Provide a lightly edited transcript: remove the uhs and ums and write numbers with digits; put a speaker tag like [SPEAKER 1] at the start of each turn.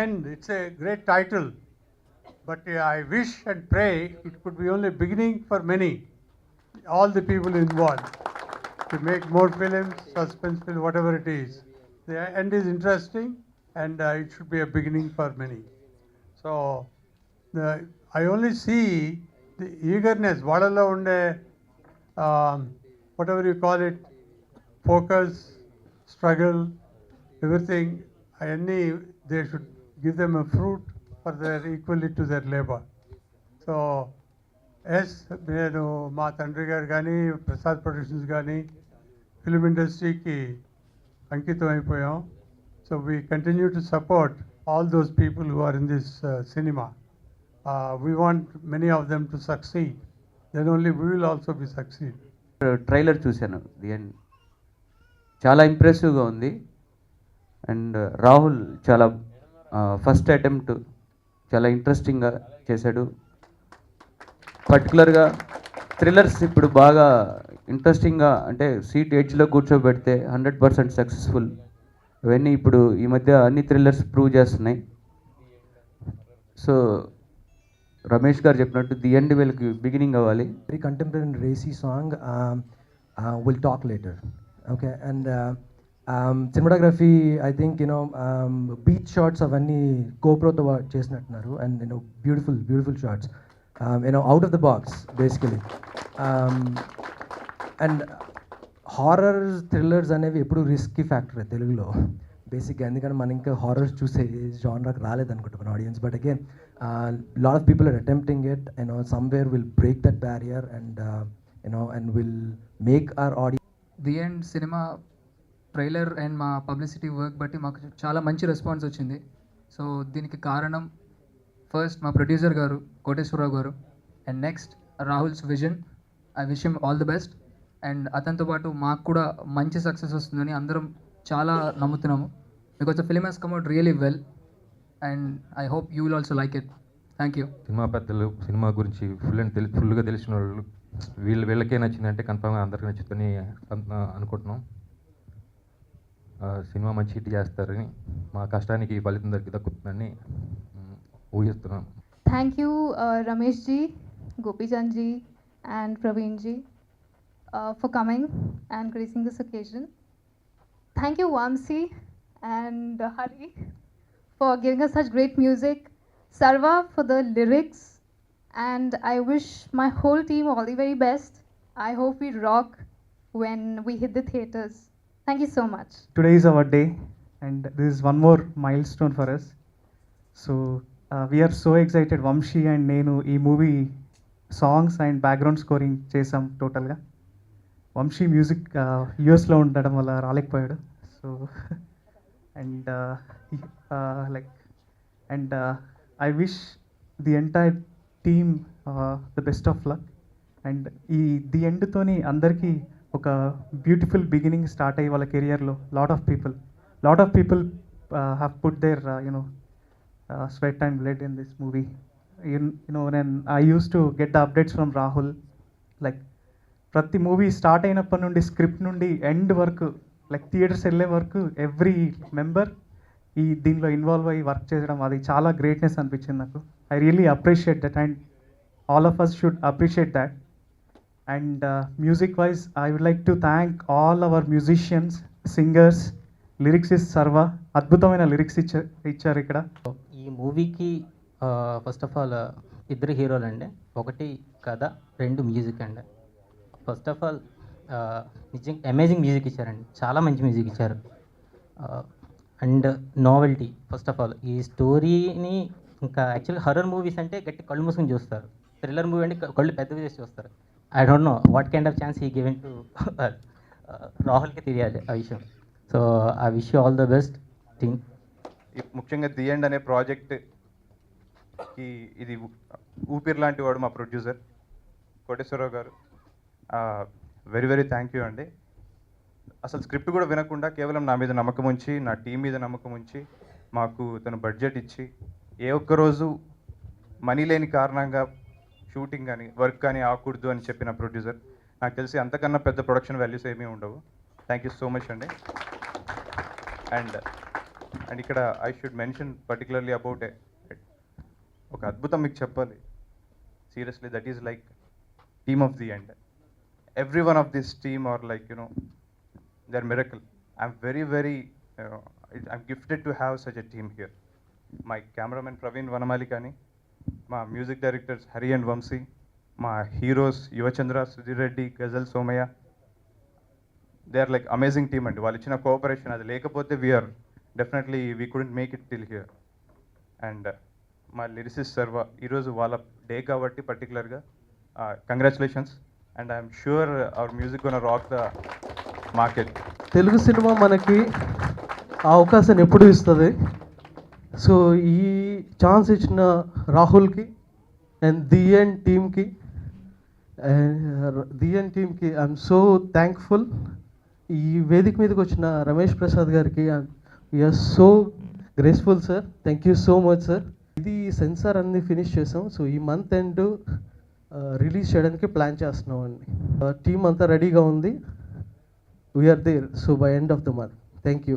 [SPEAKER 1] end. It's a great title, but I wish and pray it could be only beginning for many, all the people involved, to make more films, suspense film, whatever it is. The end is interesting, and it should be a beginning for many. So I only see the eagerness, వాళ్ళలో ఉండే whatever you call it, focus, struggle, everything, అవన్నీ they should give them a fruit for their equally to their labor. So yes, నేను మా తండ్రి గారు కానీ Prasad productions కానీ film ఇండస్ట్రీకి అంకితం అయిపోయాం. So we continue to support all those people who are in this cinema. We want many of them to succeed. Then only we will also be succeed.
[SPEAKER 2] Trailer చూశాను, ది ఎండ్ చాలా ఇంప్రెసివ్గా ఉంది. And Rahul చాలా first attempt చాలా ఇంట్రెస్టింగ్గా చేశాడు. పర్టికులర్గా thrillers ఇప్పుడు బాగా ఇంట్రెస్టింగ్గా, అంటే సీట్ ఎడ్జ్లో కూర్చోబెడితే 100% సక్సెస్ఫుల్. ఇవన్నీ ఇప్పుడు ఈ మధ్య అన్ని థ్రిల్లర్స్ ప్రూవ్ చేస్తున్నాయి. సో రమేష్ గారు చెప్పినట్టు ది ఎండ్ వీళ్ళకి బిగినింగ్ అవ్వాలి.
[SPEAKER 3] Very contemporary and racy song. We'll talk later. Okay, and cinematography, I think, beach shots అవన్నీ GoProతో చేసినట్టున్నారు, and beautiful shots. Out of the box basically. And horror thrillers అనేవి ఎప్పుడు risky factor తెలుగులో బేసిక్గా, ఎందుకంటే మనం ఇంకా హారర్స్ చూసే జానరాకి రాలేదనుకుంటా మన audience. But again lot of people are attempting it, somewhere will break that barrier and will make our audience.
[SPEAKER 4] The end cinema trailer and మా పబ్లిసిటీ వర్క్ బట్టి మాకు చాలా మంచి రెస్పాన్స్ వచ్చింది. సో దీనికి కారణం ఫస్ట్ మా producer garu Koteswara Rao garu, and next Rahul's vision. I wish him all the best. And అతనితో పాటు మాకు కూడా మంచి సక్సెస్ వస్తుందని అందరం చాలా నమ్ముతున్నాము. Because the film has come out really well, and I hope you will also like it. Thank you.
[SPEAKER 5] సినిమా పెద్దలు సినిమా గురించి ఫుల్గా తెలిసిన వాళ్ళు వీళ్ళకే నచ్చిందంటే కన్ఫామ్గా అందరికీ నచ్చుతుంది అనుకుంటున్నాం. సినిమా మంచి హిట్ చేస్తారని, మా కష్టానికి ఫలితం దక్కుతుందని ఊహిస్తున్నాం.
[SPEAKER 6] Thank you, Ramesh ji, Gopi Chand ji, and Praveen ji, for coming and gracing this occasion. Thank you, Vamsi and Hari, for giving us such great music. Sarva for the lyrics, and I wish my whole team all the very best. I hope we rock when we hit the theaters. Thank you so much.
[SPEAKER 7] Today is our day, and this is one more milestone for us. So we are so excited. Vamshi and Nenu ee movie songs and background scoring chesam total ga. Vamshi music US lo undadam valla ralekpoyadu. So and I wish the entire team the best of luck. And the end toni andarki oka beautiful beginning start ayi వాళ్ళ కెరియర్లో lot of people have put their sweat and blood in this movie. When I used to get the updates from Rahul, like ప్రతి movie start అయినప్పటి నుండి script నుండి end వరకు, like theatres వెళ్ళే వరకు every member దీనిలో ఇన్వాల్వ్ అయ్యి work చేయడం, అది చాలా గ్రేట్నెస్ అనిపించింది నాకు. I really appreciate that, and all of us should appreciate that. And music wise I would like to thank all our musicians, singers. Lyrics Sarva అద్భుతమైన లిరిక్స్ ఇచ్చారు ఇక్కడ.
[SPEAKER 8] ఈ మూవీకి ఫస్ట్ ఆఫ్ ఆల్ ఇద్దరు హీరోలు అండి, ఒకటి కథ, రెండు మ్యూజిక్ అండి. ఫస్ట్ ఆఫ్ ఆల్ నిజంగా అమేజింగ్ మ్యూజిక్ ఇచ్చారండి, చాలా మంచి మ్యూజిక్ ఇచ్చారు. And novelty, first of all ఈ స్టోరీని, ఇంకా యాక్చువల్గా హర్రర్ మూవీస్ అంటే గట్టి కళ్ళు మూసుకొని చూస్తారు, థ్రిల్లర్ మూవీ అంటే కళ్ళు పెద్దవి చేసి చూస్తారు. I don't know what kind of chance he given to రాహుల్కి తెలియాలి ఆ విషయం. So I wish you all the best team.
[SPEAKER 9] ముఖ్యంగా ది ఎండ్ అనే ప్రాజెక్ట్కి ఇది ఊపిరి లాంటి వాడు మా ప్రొడ్యూసర్ కోటేశ్వరరావు గారు. వెరీ వెరీ థ్యాంక్ యూ అండి. అసలు స్క్రిప్ట్ కూడా వినకుండా కేవలం నా మీద నమ్మకం ఉంచి, నా టీం మీద నమ్మకం ఉంచి, మాకు తను బడ్జెట్ ఇచ్చి, ఏ ఒక్కరోజు మనీ లేని కారణంగా షూటింగ్ కానీ వర్క్ కానీ ఆకూడదు అని చెప్పిన ప్రొడ్యూసర్. నాకు తెలిసి అంతకన్నా పెద్ద ప్రొడక్షన్ వాల్యూస్ ఏమీ ఉండవు. థ్యాంక్ యూ సో మచ్ అండి. అండ్ అండ్ ఇక్కడ I should mention particularly about ఒక అద్భుతం మీకు చెప్పాలి. Seriously that is like team of the end. Every one of this team are like they are miracle. I'm very I'm gifted to have such a team here. My cameraman Praveen Vanamali కానీ, మా music directors Hari and Vamsi, మా heroes Yuvachandra, Sudheer Reddy, Gazal Somaiah, they are like amazing team అండి. వాళ్ళు ఇచ్చిన cooperation అది లేకపోతే we are definitely we couldn't make it till here. And మా lyricist Sarva, ఈరోజు వాళ్ళ డే కాబట్టి పర్టికులర్గా congratulations. And I'm sure our music gonna rock the market.
[SPEAKER 10] Telugu cinema మనకి ఆ అవకాశాన్ని ఎప్పుడు ఇస్తుంది. సో ఈ ఛాన్స్ ఇచ్చిన రాహుల్కి అండ్ ది ఎండ్ టీమ్కి ఐఎమ్ సో థ్యాంక్ఫుల్. ఈ వేదిక మీదకి వచ్చిన రమేష్ ప్రసాద్ గారికి we are so graceful sir. Thank you so much sir. ఇది సెన్సార్ అన్ని ఫినిష్ చేసాం. సో ఈ మంత్ ఎండ్ రిలీజ్ చేయడానికి ప్లాన్ చేస్తున్నాం అండి. టీమ్ అంతా రెడీగా ఉంది. We are there. So by end of the month. Thank you.